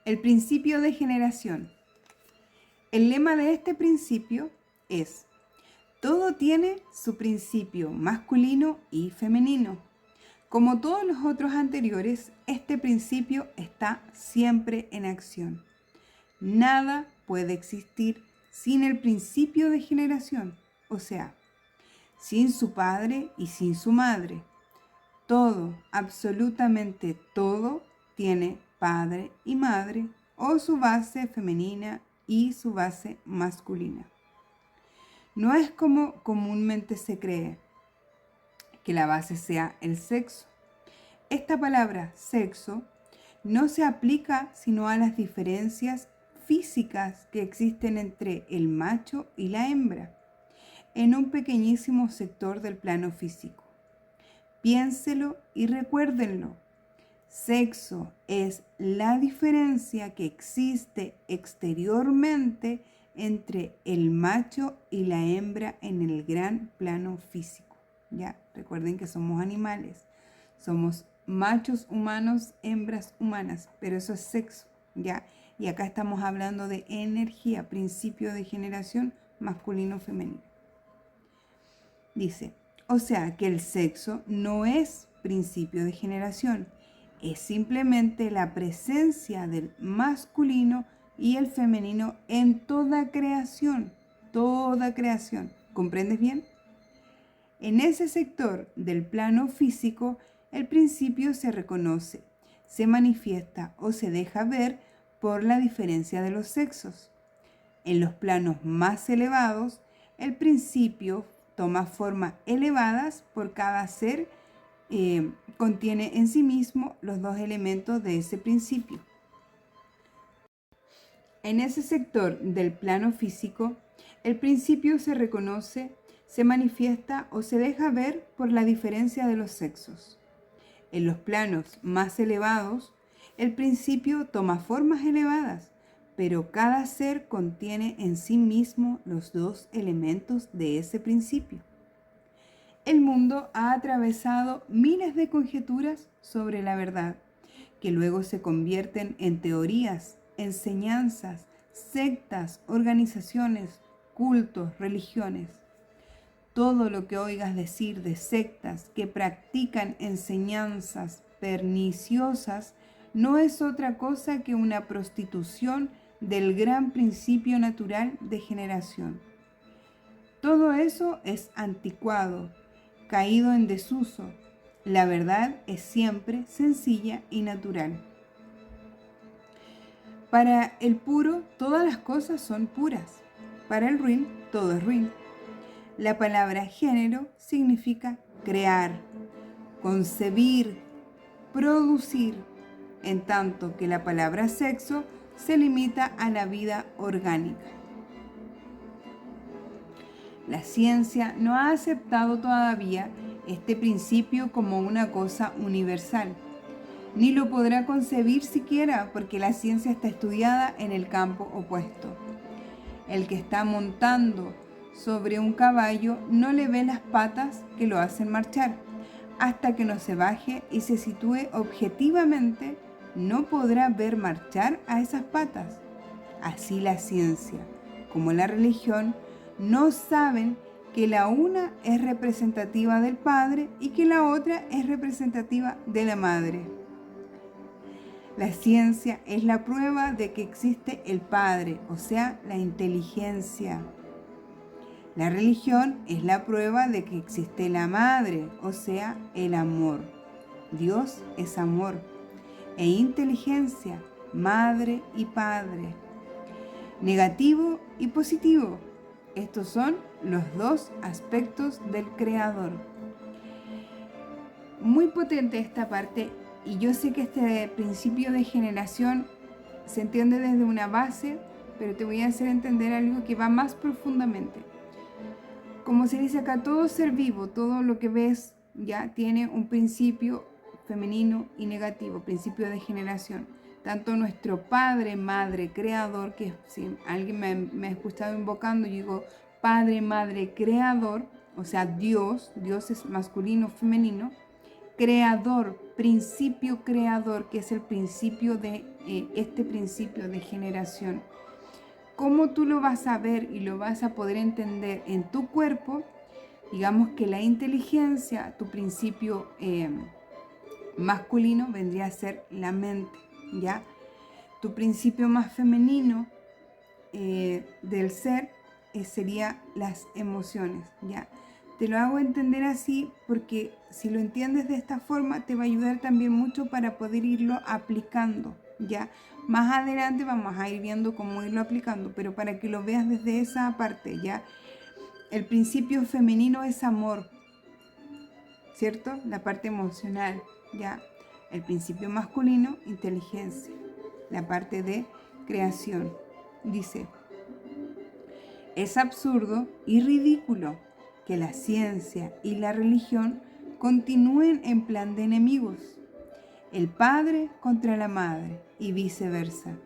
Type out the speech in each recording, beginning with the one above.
El principio de generación. El lema de este principio es: todo tiene su principio masculino y femenino. Como todos los otros anteriores, este principio está siempre en acción. Nada puede existir sin el principio de generación, o sea, sin su padre y sin su madre. Todo, absolutamente todo, tiene padre y madre, o su base femenina y su base masculina. No es como comúnmente se cree, que la base sea el sexo. Esta palabra sexo no se aplica sino a las diferencias físicas que existen entre el macho y la hembra, en un pequeñísimo sector del plano físico. Piénselo y recuérdenlo. Sexo es la diferencia que existe exteriormente entre el macho y la hembra en el gran plano físico. Ya, recuerden que somos animales. Somos machos humanos, hembras humanas, pero eso es sexo, ¿ya? Y acá estamos hablando de energía, principio de generación masculino-femenino. Dice, o sea que el sexo no es principio de generación, es simplemente la presencia del masculino y el femenino en toda creación, toda creación. ¿Comprendes bien? En ese sector del plano físico, el principio se reconoce, se manifiesta o se deja ver por la diferencia de los sexos. En los planos más elevados, el principio toma formas elevadas por cada ser, contiene en sí mismo los dos elementos de ese principio. En ese sector del plano físico, el principio se reconoce, se manifiesta o se deja ver por la diferencia de los sexos. En los planos más elevados, el principio toma formas elevadas, pero cada ser contiene en sí mismo los dos elementos de ese principio. El mundo ha atravesado miles de conjeturas sobre la verdad, que luego se convierten en teorías, enseñanzas, sectas, organizaciones, cultos, religiones. Todo lo que oigas decir de sectas que practican enseñanzas perniciosas no es otra cosa que una prostitución del gran principio natural de generación. Todo eso es anticuado, caído en desuso. La verdad es siempre sencilla y natural. Para el puro, todas las cosas son puras. Para el ruin, todo es ruin. La palabra género significa crear, concebir, producir, en tanto que la palabra sexo se limita a la vida orgánica. La ciencia no ha aceptado todavía este principio como una cosa universal, ni lo podrá concebir siquiera porque la ciencia está estudiada en el campo opuesto. El que está montando sobre un caballo no le ve las patas que lo hacen marchar. Hasta que no se baje y se sitúe objetivamente, no podrá ver marchar a esas patas. Así la ciencia, como la religión, no saben que la una es representativa del padre y que la otra es representativa de la madre. La ciencia es la prueba de que existe el Padre, o sea, la inteligencia. La religión es la prueba de que existe la Madre, o sea, el amor. Dios es amor e inteligencia, madre y padre. Negativo y positivo. Estos son los dos aspectos del Creador. Muy potente esta parte. Y yo sé que este principio de generación se entiende desde una base, pero te voy a hacer entender algo que va más profundamente. Como se dice acá, todo ser vivo, todo lo que ves ya tiene un principio femenino y negativo, principio de generación. Tanto nuestro Padre, Madre, Creador, que si alguien me ha escuchado invocando, yo digo Padre, Madre, Creador, o sea, Dios es masculino, femenino. Creador, principio creador, que es el principio de este principio de generación. ¿Cómo tú lo vas a ver y lo vas a poder entender en tu cuerpo? Digamos que la inteligencia, tu principio masculino vendría a ser la mente, ¿ya? Tu principio más femenino del ser sería las emociones, ¿ya? Te lo hago entender así porque si lo entiendes de esta forma te va a ayudar también mucho para poder irlo aplicando, ¿ya? Más adelante vamos a ir viendo cómo irlo aplicando, pero para que lo veas desde esa parte, ¿ya? El principio femenino es amor, ¿cierto? La parte emocional, ¿ya? El principio masculino, inteligencia. La parte de creación. Dice, es absurdo y ridículo que la ciencia y la religión continúen en plan de enemigos. El padre contra la madre y viceversa.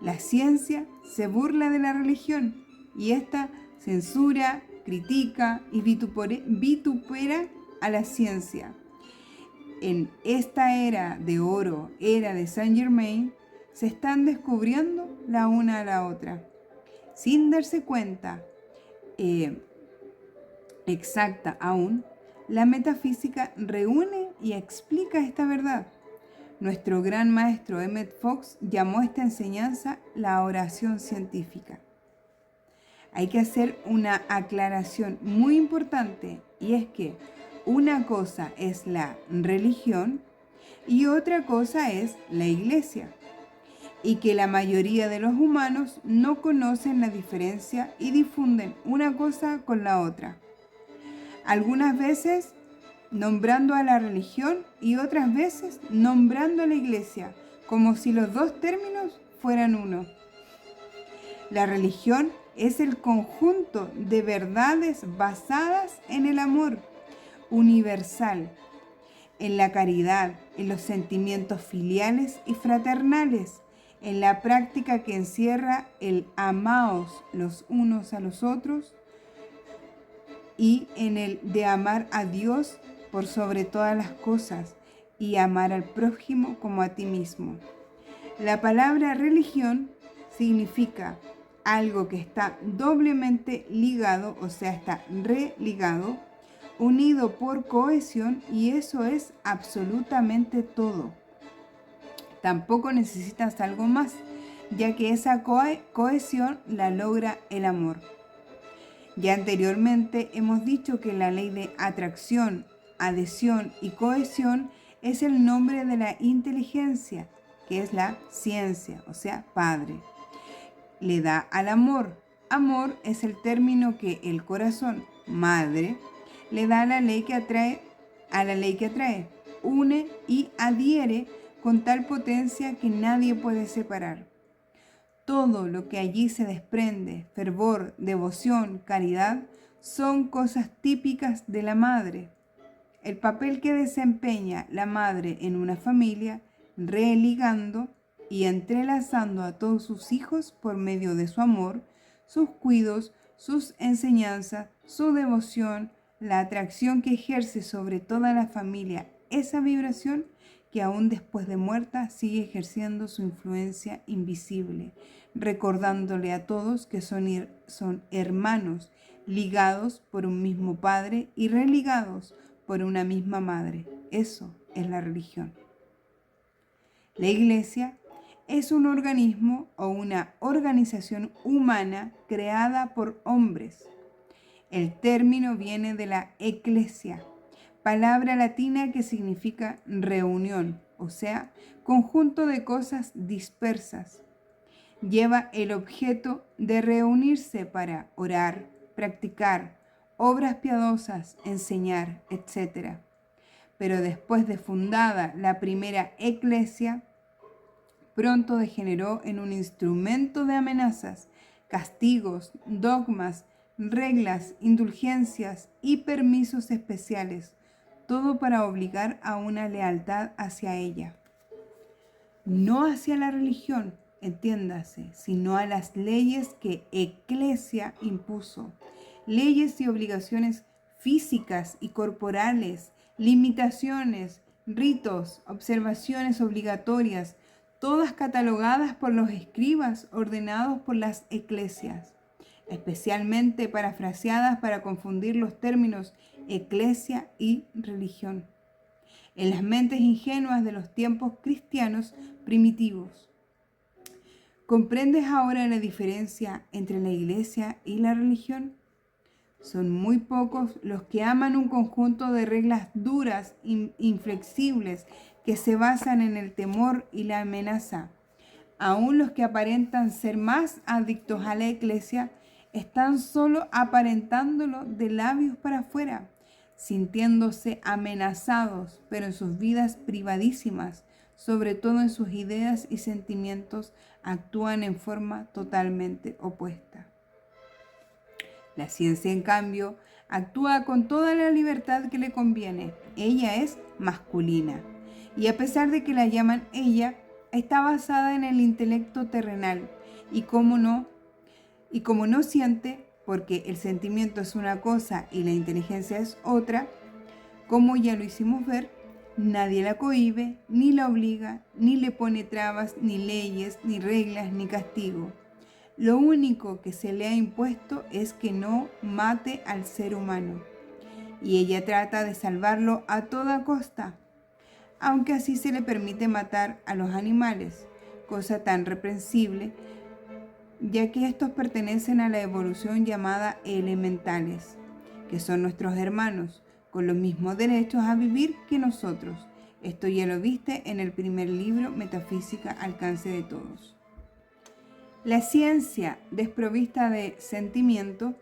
La ciencia se burla de la religión y ésta censura, critica y vitupera a la ciencia. En esta era de oro, era de Saint Germain, se están descubriendo la una a la otra. Sin darse cuenta exacta aún, la metafísica reúne y explica esta verdad. Nuestro gran maestro Emmett Fox llamó a esta enseñanza la oración científica. Hay que hacer una aclaración muy importante y es que una cosa es la religión y otra cosa es la iglesia, y que la mayoría de los humanos no conocen la diferencia y difunden una cosa con la otra. Algunas veces nombrando a la religión y otras veces nombrando a la iglesia, como si los dos términos fueran uno. La religión es el conjunto de verdades basadas en el amor universal, en la caridad, en los sentimientos filiales y fraternales, en la práctica que encierra el amaos los unos a los otros y en el de amar a Dios por sobre todas las cosas y amar al prójimo como a ti mismo. La palabra religión significa algo que está doblemente ligado, o sea, está religado, unido por cohesión, y eso es absolutamente todo. Tampoco necesitas algo más, ya que esa cohesión la logra el amor. Ya anteriormente hemos dicho que la ley de atracción, adhesión y cohesión es el nombre de la inteligencia, que es la ciencia, o sea, padre. Le da al amor. Amor es el término que el corazón, madre, le da a la ley que atrae, une y adhiere con tal potencia que nadie puede separar. Todo lo que allí se desprende, fervor, devoción, caridad, son cosas típicas de la madre. El papel que desempeña la madre en una familia, religando y entrelazando a todos sus hijos por medio de su amor, sus cuidados, sus enseñanzas, su devoción, la atracción que ejerce sobre toda la familia, esa vibración que aún después de muerta sigue ejerciendo su influencia invisible, recordándole a todos que son hermanos, ligados por un mismo padre y religados por una misma madre. Eso es la religión. La iglesia es un organismo o una organización humana creada por hombres. El término viene de la eclesia, palabra latina que significa reunión, o sea, conjunto de cosas dispersas. Lleva el objeto de reunirse para orar, practicar, obras piadosas, enseñar, etc. Pero después de fundada la primera eclesia, pronto degeneró en un instrumento de amenazas, castigos, dogmas, reglas, indulgencias y permisos especiales, todo para obligar a una lealtad hacia ella. No hacia la religión, entiéndase, sino a las leyes que Eclesia impuso, leyes y obligaciones físicas y corporales, limitaciones, ritos, observaciones obligatorias, todas catalogadas por los escribas ordenados por las eclesias, especialmente parafraseadas para confundir los términos eclesia y religión en las mentes ingenuas de los tiempos cristianos primitivos. ¿Comprendes ahora la diferencia entre la iglesia y la religión? Son muy pocos los que aman un conjunto de reglas duras, inflexibles, que se basan en el temor y la amenaza. Aún los que aparentan ser más adictos a la iglesia están solo aparentándolo de labios para afuera, sintiéndose amenazados, pero en sus vidas privadísimas, sobre todo en sus ideas y sentimientos, actúan en forma totalmente opuesta. La ciencia, en cambio, actúa con toda la libertad que le conviene. Ella es masculina, y a pesar de que la llaman ella, está basada en el intelecto terrenal, y como no siente, porque el sentimiento es una cosa y la inteligencia es otra, como ya lo hicimos ver, nadie la cohíbe, ni la obliga, ni le pone trabas, ni leyes, ni reglas, ni castigo. Lo único que se le ha impuesto es que no mate al ser humano, y ella trata de salvarlo a toda costa, aunque así se le permite matar a los animales, cosa tan reprensible, ya que estos pertenecen a la evolución llamada elementales, que son nuestros hermanos, con los mismos derechos a vivir que nosotros. Esto ya lo viste en el primer libro, Metafísica, Alcance de Todos. La ciencia, desprovista de sentimiento,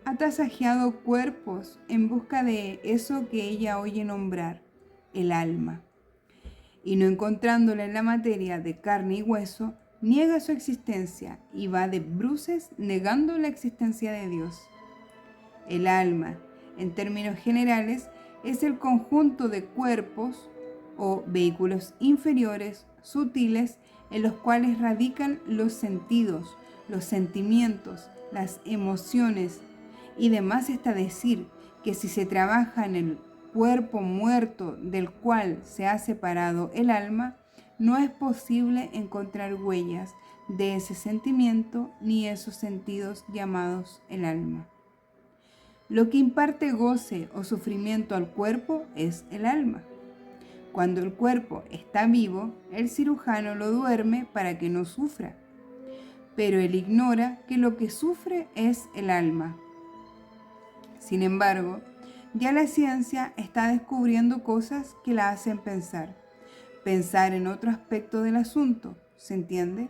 ha tasajeado cuerpos en busca de eso que ella oye nombrar, el alma. Y no encontrándola en la materia de carne y hueso, niega su existencia y va de bruces negando la existencia de Dios. El alma, en términos generales, es el conjunto de cuerpos o vehículos inferiores, sutiles, en los cuales radican los sentidos, los sentimientos, las emociones, y demás está decir que si se trabaja en el cuerpo muerto del cual se ha separado el alma, no es posible encontrar huellas de ese sentimiento ni esos sentidos llamados el alma. Lo que imparte goce o sufrimiento al cuerpo es el alma. Cuando el cuerpo está vivo, el cirujano lo duerme para que no sufra, pero él ignora que lo que sufre es el alma. Sin embargo, ya la ciencia está descubriendo cosas que la hacen pensar en otro aspecto del asunto, ¿se entiende?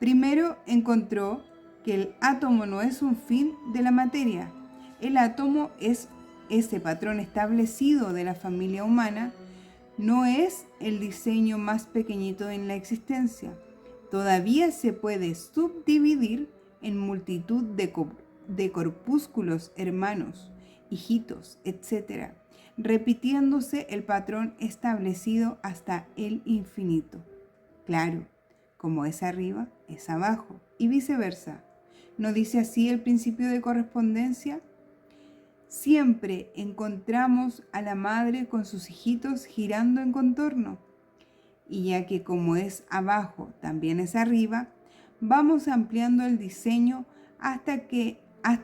Primero encontró que el átomo no es un fin de la materia. El átomo es ese patrón establecido de la familia humana, no es el diseño más pequeñito en la existencia. Todavía se puede subdividir en multitud de corpúsculos hermanos, hijitos, etc., repitiéndose el patrón establecido hasta el infinito. Claro, como es arriba, es abajo, y viceversa. ¿No dice así el principio de correspondencia? Siempre encontramos a la madre con sus hijitos girando en contorno. Y ya que como es abajo, también es arriba, vamos ampliando el diseño hasta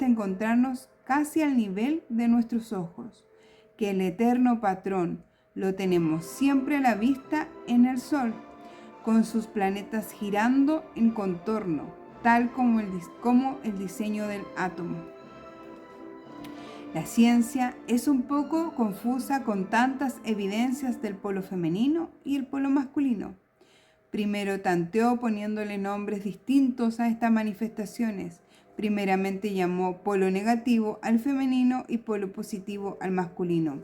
encontrarnos casi al nivel de nuestros ojos, que el eterno patrón lo tenemos siempre a la vista en el Sol, con sus planetas girando en contorno, tal como el diseño del átomo. La ciencia es un poco confusa con tantas evidencias del polo femenino y el polo masculino. Primero tanteó poniéndole nombres distintos a estas manifestaciones. Primeramente llamó polo negativo al femenino y polo positivo al masculino.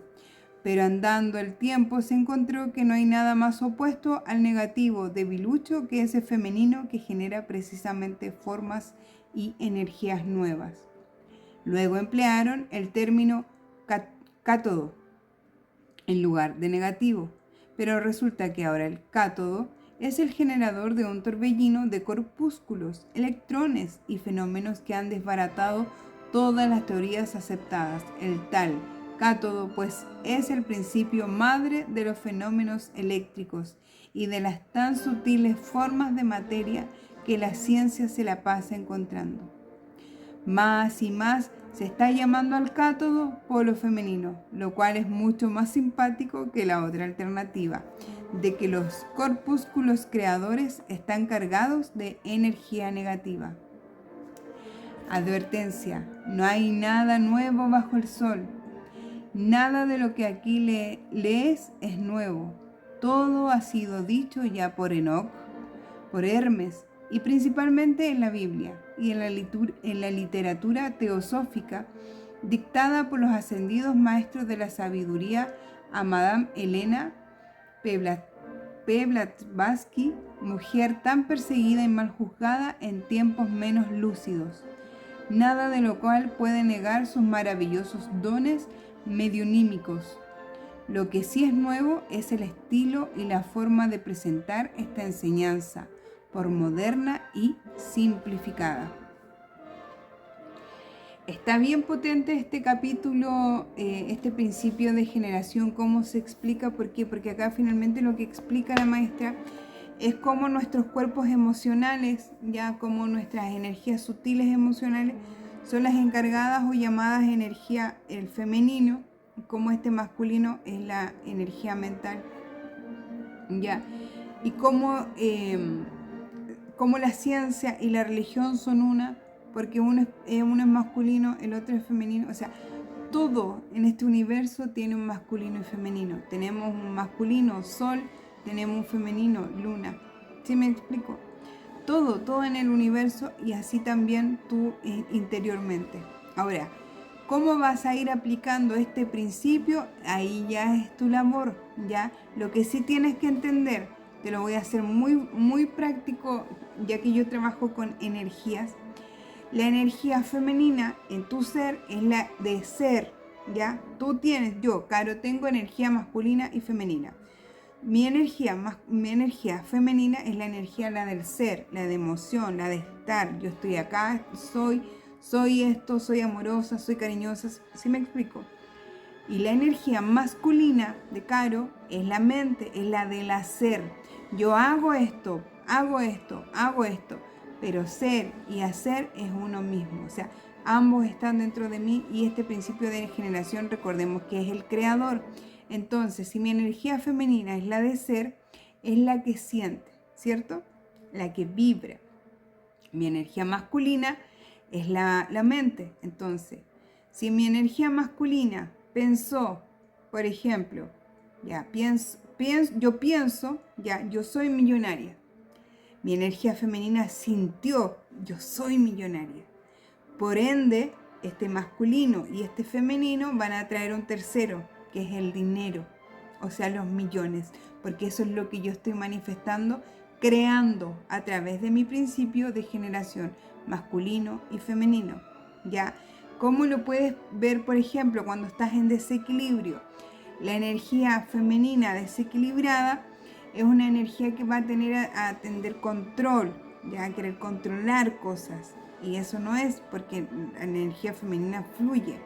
Pero andando el tiempo se encontró que no hay nada más opuesto al negativo debilucho que ese femenino que genera precisamente formas y energías nuevas. Luego emplearon el término cátodo en lugar de negativo, pero resulta que ahora el cátodo es el generador de un torbellino de corpúsculos, electrones y fenómenos que han desbaratado todas las teorías aceptadas. El tal cátodo, pues, es el principio madre de los fenómenos eléctricos y de las tan sutiles formas de materia que la ciencia se la pasa encontrando. Más y más se está llamando al cátodo polo femenino, lo cual es mucho más simpático que la otra alternativa, de que los corpúsculos creadores están cargados de energía negativa. Advertencia: no hay nada nuevo bajo el sol. Nada de lo que aquí lees es nuevo. Todo ha sido dicho ya por Enoc, por Hermes y principalmente en la Biblia y en la literatura teosófica dictada por los ascendidos maestros de la sabiduría a Madame Elena Blavatsky, mujer tan perseguida y mal juzgada en tiempos menos lúcidos, nada de lo cual puede negar sus maravillosos dones mediunímicos. Lo que sí es nuevo es el estilo y la forma de presentar esta enseñanza, por moderna y simplificada. Está bien potente este capítulo, este principio de generación, cómo se explica. ¿Por qué? Porque acá finalmente lo que explica la maestra es cómo nuestros cuerpos emocionales, ya como nuestras energías sutiles emocionales, son las encargadas o llamadas energía el femenino, como este masculino es la energía mental, ya, y cómo la ciencia y la religión son una, porque uno es masculino, el otro es femenino. O sea, todo en este universo tiene un masculino y femenino. Tenemos un masculino, sol, tenemos un femenino, luna. ¿Sí me explico? Todo en el universo, y así también tú interiormente. Ahora, ¿cómo vas a ir aplicando este principio? Ahí ya es tu labor, ¿ya? Lo que sí tienes que entender, te lo voy a hacer muy práctico, ya que yo trabajo con energías. La energía femenina en tu ser es la de ser, ¿ya? Tú tienes, yo, Caro, tengo energía masculina y femenina. Mi energía femenina es la energía, la del ser, la de emoción, la de estar. Yo estoy acá, soy esto, soy amorosa, soy cariñosa, ¿sí me explico? Y la energía masculina de Caro es la mente, es la del hacer. Yo hago esto, pero ser y hacer es uno mismo. O sea, ambos están dentro de mí, y este principio de generación, recordemos que es el creador. Entonces, si mi energía femenina es la de ser, es la que siente, ¿cierto? La que vibra. Mi energía masculina es la mente. Entonces, si mi energía masculina pensó, por ejemplo, yo soy millonaria. Mi energía femenina sintió, yo soy millonaria. Por ende, este masculino y este femenino van a traer un tercero, que es el dinero, o sea, los millones, porque eso es lo que yo estoy manifestando, creando a través de mi principio de generación masculino y femenino, ¿ya? ¿Cómo lo puedes ver, por ejemplo, cuando estás en desequilibrio? La energía femenina desequilibrada es una energía que va a tener control, ya, a querer controlar cosas. Y eso no es, porque la energía femenina fluye.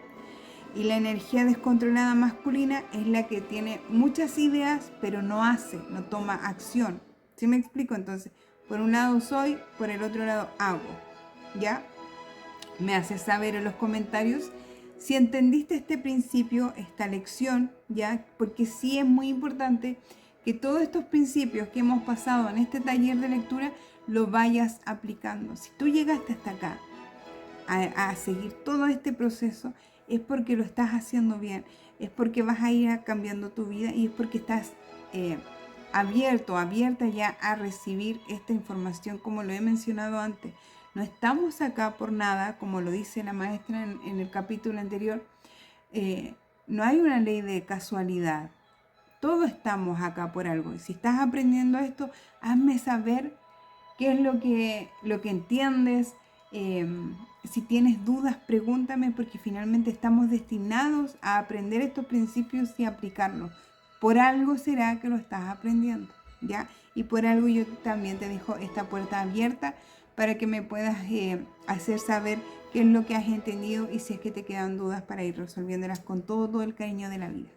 Y la energía descontrolada masculina es la que tiene muchas ideas, pero no hace, no toma acción. ¿Sí me explico? Entonces, por un lado soy, por el otro lado hago. ¿Ya? Me haces saber en los comentarios si entendiste este principio, esta lección, ¿ya? Porque sí es muy importante que todos estos principios que hemos pasado en este taller de lectura lo vayas aplicando. Si tú llegaste hasta acá a seguir todo este proceso, es porque lo estás haciendo bien, es porque vas a ir cambiando tu vida, y es porque estás abierta ya a recibir esta información, como lo he mencionado antes. No estamos acá por nada, como lo dice la maestra en el capítulo anterior. No hay una ley de casualidad. Todos estamos acá por algo. Y si estás aprendiendo esto, hazme saber qué es lo que entiendes. Si tienes dudas, pregúntame, porque finalmente estamos destinados a aprender estos principios y aplicarlos. Por algo será que lo estás aprendiendo, ¿ya? Y por algo yo también te dejo esta puerta abierta para que me puedas hacer saber qué es lo que has entendido, y si es que te quedan dudas, para ir resolviéndolas con todo el cariño de la vida.